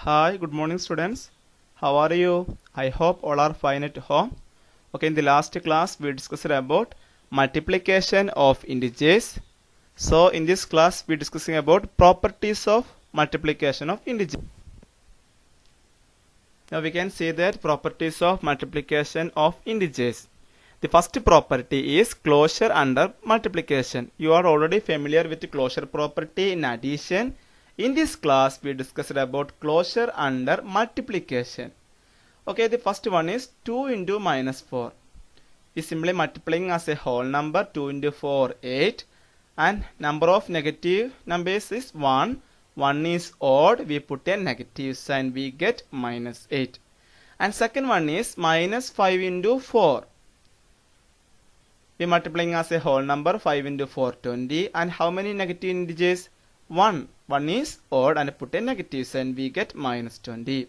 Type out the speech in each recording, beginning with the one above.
Hi, good morning students. How are you? I hope all are fine at home. Okay, in the last class we discussed about multiplication of integers. So in this class we discussing about properties of multiplication of integers. Now we can see that properties of multiplication of integers. The first property is closure under multiplication. You are already familiar with the closure property in addition. In this class we discussed about closure under multiplication. Okay, the first one is 2 into minus 4. We simply multiplying as a whole number. 2 into 4 8, and number of negative numbers is 1. 1 is odd, we put a negative sign, we get minus 8. And second one is minus 5 into 4. We multiplying as a whole number. 5 into 4 20, and how many negative integers? 1. 1 is odd and put a negative sign, we get minus 20.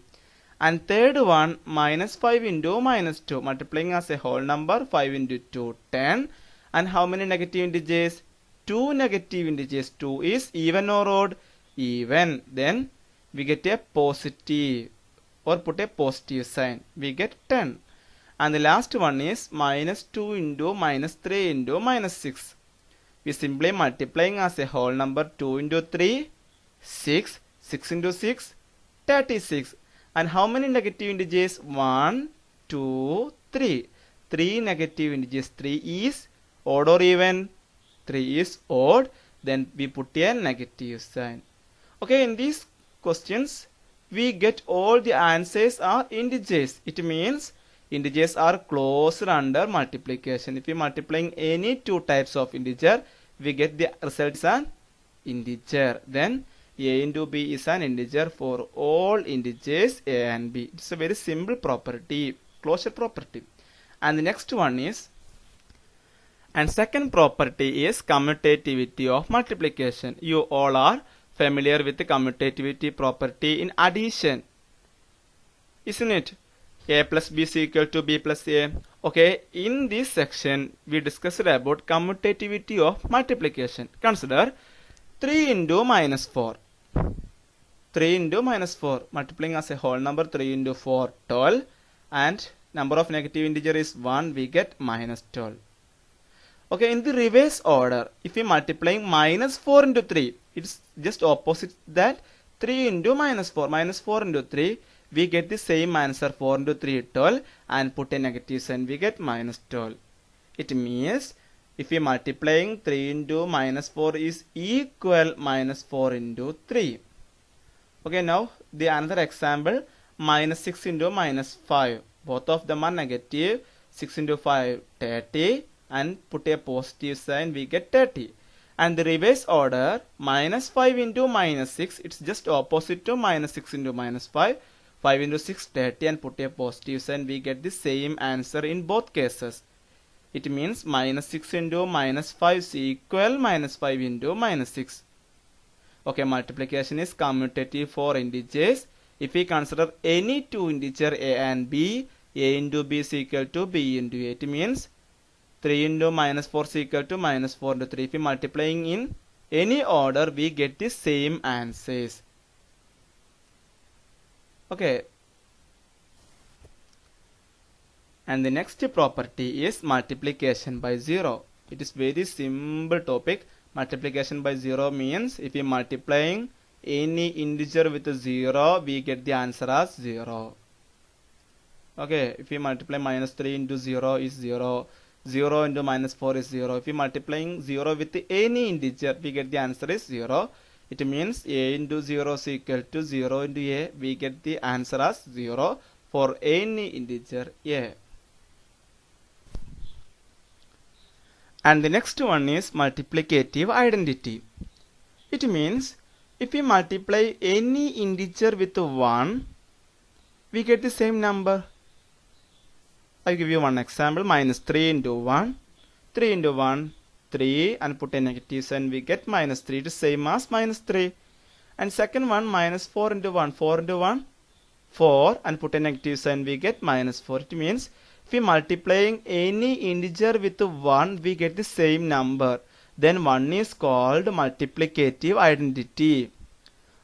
And third one, minus 5 into minus 2, multiplying as a whole number. 5 into 2 10, and how many negative integers? 2 negative integers. 2 is even or odd? Even. Then we get a positive or put a positive sign, we get 10. And the last one is minus 2 into minus 3 into minus 6. We simply multiplying as a whole number. 2 into 3 6, 6 into 6 36. And how many negative integers? 1 2 3. 3 negative integers. 3 is odd or even? 3 is odd, then we put a negative sign. Okay, in these questions we get all the answers are integers. It means integers are closed under multiplication. If we multiplying any two types of integer, we get the result as an integer. Then a into b is an integer for all integers a and b. It's a very simple property, closure property. And the next one is, and second property is commutativity of multiplication. You all are familiar with the commutativity property in addition, isn't it? A plus b is equal to b plus a. Okay, in this section we discussed about commutativity of multiplication. Consider 3 into minus 4. 3 into minus 4, multiplying as a whole number. 3 into 4 12, and number of negative integer is 1, we get minus 12. Okay, in the reverse order, if we multiplying minus 4 into 3, it's just opposite that. 3 into minus 4, minus 4 into 3, we get the same answer. 4 into 3 12, and put a negative sign, we get minus 12. It means if we multiplying 3 into minus 4 is equal minus 4 into 3. Okay, now the another example, minus 6 into minus 5. Both of them are negative. 6 into 5 30, and put a positive sign, we get 30. And the reverse order, minus 5 into minus 6, it's just opposite to minus 6 into minus 5. 5 into 6 30, and put a positive sign, we get the same answer in both cases. It means minus 6 into minus 5 is equal minus 5 into minus 6. Okay, multiplication is commutative for integers. If we consider any two integer a and b, a into b is equal to b into a. It means 3 into minus 4 is equal to minus 4 into 3. If we multiplying in any order, we get the same answers. Okay. And the next property is multiplication by 0. It is very simple topic. Multiplication by 0 means if we multiplying any integer with 0, we get the answer as 0. Okay, if we multiply minus 3 into 0 is 0. 0 into minus 4 is 0. If we multiplying 0 with any integer, we get the answer is 0. It means a into 0 is equal to 0 into a. We get the answer as 0 for any integer a. And the next one is multiplicative identity. It means if we multiply any integer with 1, we get the same number. I give you one example, minus 3 into 1. 3 into 1, 3, and put a negative sign, we get minus 3. It is same as minus 3. And second one, minus 4 into 1. 4 into 1, 4, and put a negative sign, we get minus 4. It means if we multiplying any integer with 1, we get the same number. Then 1 is called multiplicative identity.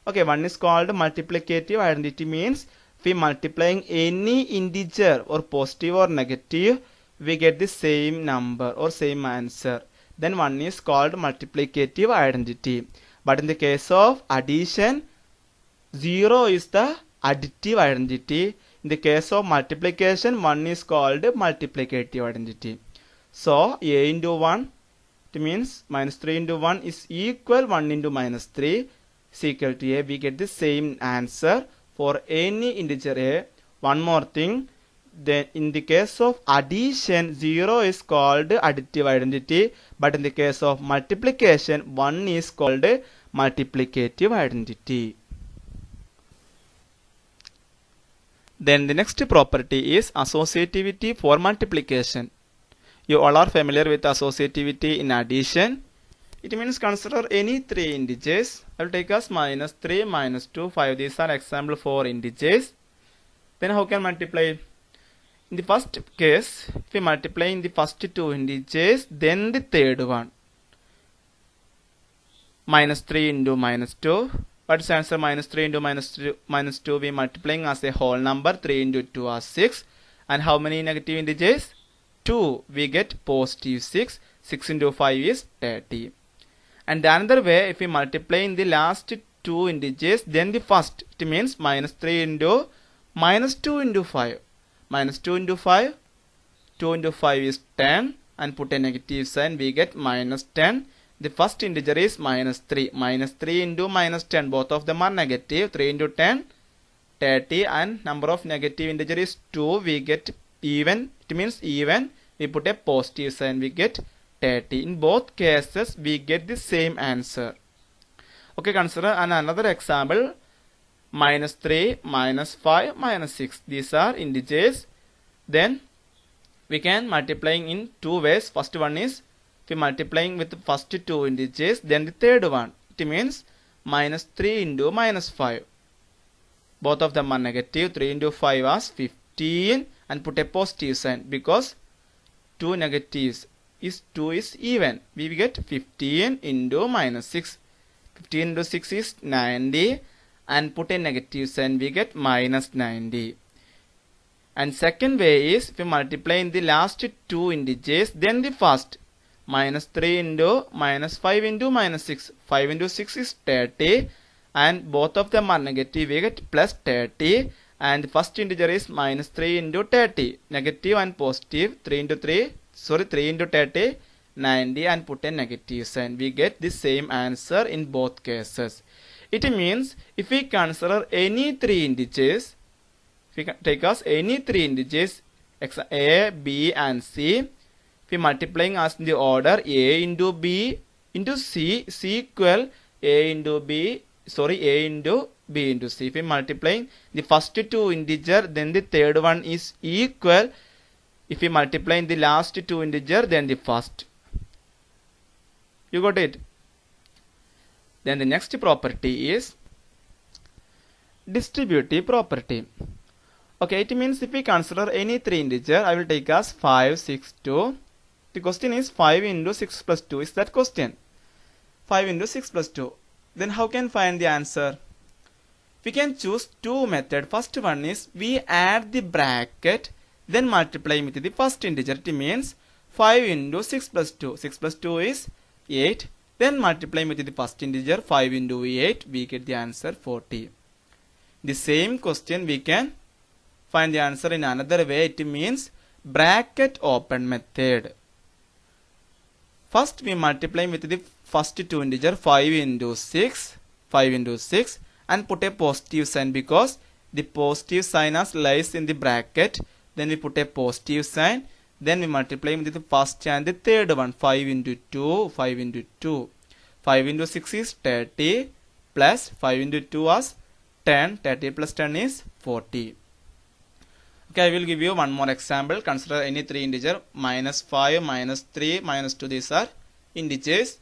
Okay, one is called multiplicative identity, means if we multiplying any integer or positive or negative, we get the same number or same answer. Then one is called multiplicative identity. But in the case of addition, 0 is the additive identity. In the case of multiplication, 1 is called multiplicative identity. So a into 1, it means minus 3 into 1 is equal 1 into minus 3 is equal to a. We get the same answer for any integer a. One more thing, then in the case of addition, 0 is called additive identity, but in the case of multiplication, 1 is called multiplicative identity. Then the next property is associativity for multiplication. You all are familiar with associativity in addition. It means consider any three integers. I will take as minus 3, minus 2, 5. These are example for integers. Then how can multiply? In the first case, if we multiply in the first two integers, then the third one. Minus 3 into minus 2. What's the answer? Minus 3 into minus 2 we multiplying as a whole number. 3 into 2 are 6. And how many negative integers? 2. We get positive 6. 6 into 5 is 30. And the another way, if we multiply in the last two integers, then the first, it means minus 3 into minus 2 into 5. Minus 2 into 5. 2 into 5 is 10. And put a negative sign, we get minus 10. The first integer is minus 3. Minus 3 into minus 10. Both of them are negative. 3 into 10, 30. And number of negative integer is 2. We get even. It means even. We put a positive sign. We get 30. In both cases, we get the same answer. Okay, consider another example. Minus 3, minus 5, minus 6. These are integers. Then we can multiplying in two ways. First one is if we multiplying with the first two integers, then the third one. It means minus 3 into minus 5. Both of them are negative. 3 into 5 was 15 and put a positive sign because two negatives is 2 is even. We get 15 into minus 6. 15 into 6 is 90 and put a negative sign. We get minus 90. And second way is if we multiply in the last two integers, then the first. Minus 3 into minus 5 into minus 6. 5 into 6 is 30 and both of them are negative. We get plus 30 and the first integer is minus 3 into 30. Negative and positive. 3 into 30, 90 and put a negative sign. We get the same answer in both cases. It means if we consider any three integers, if we take as any three integers, A, B and C, we multiplying as in the order A into B into C is equal A into B into C. If we multiplying the first two integer, then the third one is equal. If we multiply in the last two integer, then the first. You got it? Then the next property is distributive property. Okay, it means if we consider any three integer, I will take as 5, 6, 2. The question is 5 into 6 plus 2. Is that question? 5 into 6 plus 2. Then how can find the answer? We can choose two methods. First one is we add the bracket, then multiply with the first integer. It means 5 into 6 plus 2. 6 plus 2 is 8. Then multiply with the first integer. 5 into 8. We get the answer 40. The same question we can find the answer in another way. It means bracket open method. First we multiply with the first two integer 5 into 6 and put a positive sign because the positive sign lies in the bracket. Then we put a positive sign. Then we multiply with the first and the third one. 5 into 2, 5 into 2. 5 into 6 is 30 plus 5 into 2 was 10. 30 plus 10 is 40. Okay, I will give you one more example. Consider any three integer. Minus 5, minus 3, minus 2. These are integers.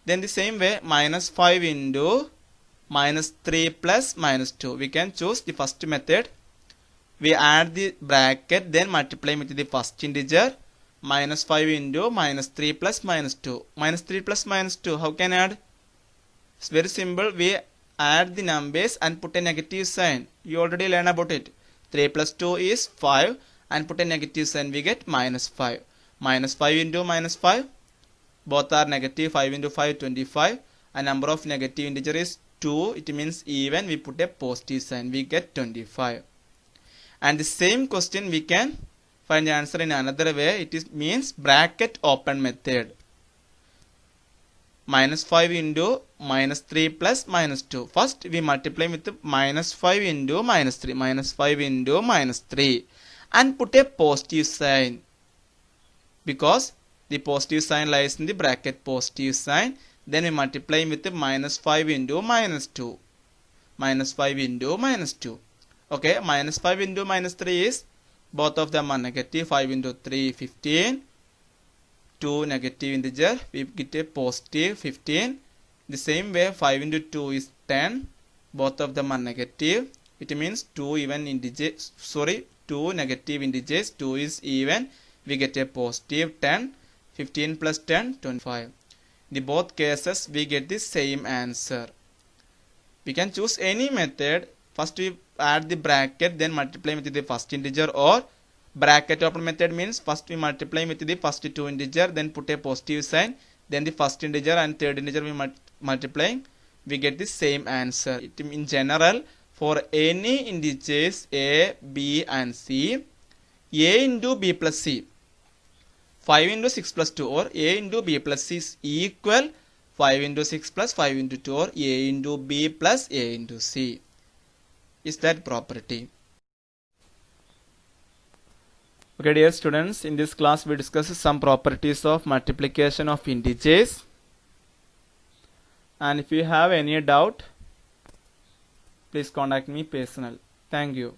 Then the same way, minus 5 into minus 3 plus minus 2. We can choose the first method. We add the bracket, then multiply with the first integer. Minus 5 into minus 3 plus minus 2. Minus 3 plus minus 2. How can I add? It's very simple. We add the numbers and put a negative sign. You already learned about it. 3 plus 2 is 5 and put a negative sign, we get minus 5. Minus 5 into minus 5, both are negative. 5 into 5, 25. A number of negative integer is 2. It means even. We put a positive sign, we get 25. And the same question we can find the answer in another way. It is means bracket open method. Minus 5 into minus 3 plus minus 2. First we multiply with minus 5 into minus 3. Minus 5 into minus 3. And put a positive sign. Because the positive sign lies in the bracket positive sign. Then we multiply with minus 5 into minus 2. Minus 5 into minus 2. Okay, minus 5 into minus 3 is, both of them are negative. 5 into 3, 15. 2 negative integer, we get a positive 15. The same way 5 into 2 is 10. Both of them are negative. It means 2 negative integers. 2 is even. We get a positive 10. 15 plus 10, 25. In both cases we get the same answer. We can choose any method. First we add the bracket, then multiply with the first integer, or bracket open method means first we multiply with the first two integer, then put a positive sign, then the first integer and third integer we multiply, we get the same answer. In general, for any integers a, b and c, a into b plus c, 5 into 6 plus 2, or a into b plus c is equal 5 into 6 plus 5 into 2, or a into b plus a into c. Is that property? Okay, dear students, in this class we discuss some properties of multiplication of integers. And if you have any doubt, please contact me personally. Thank you.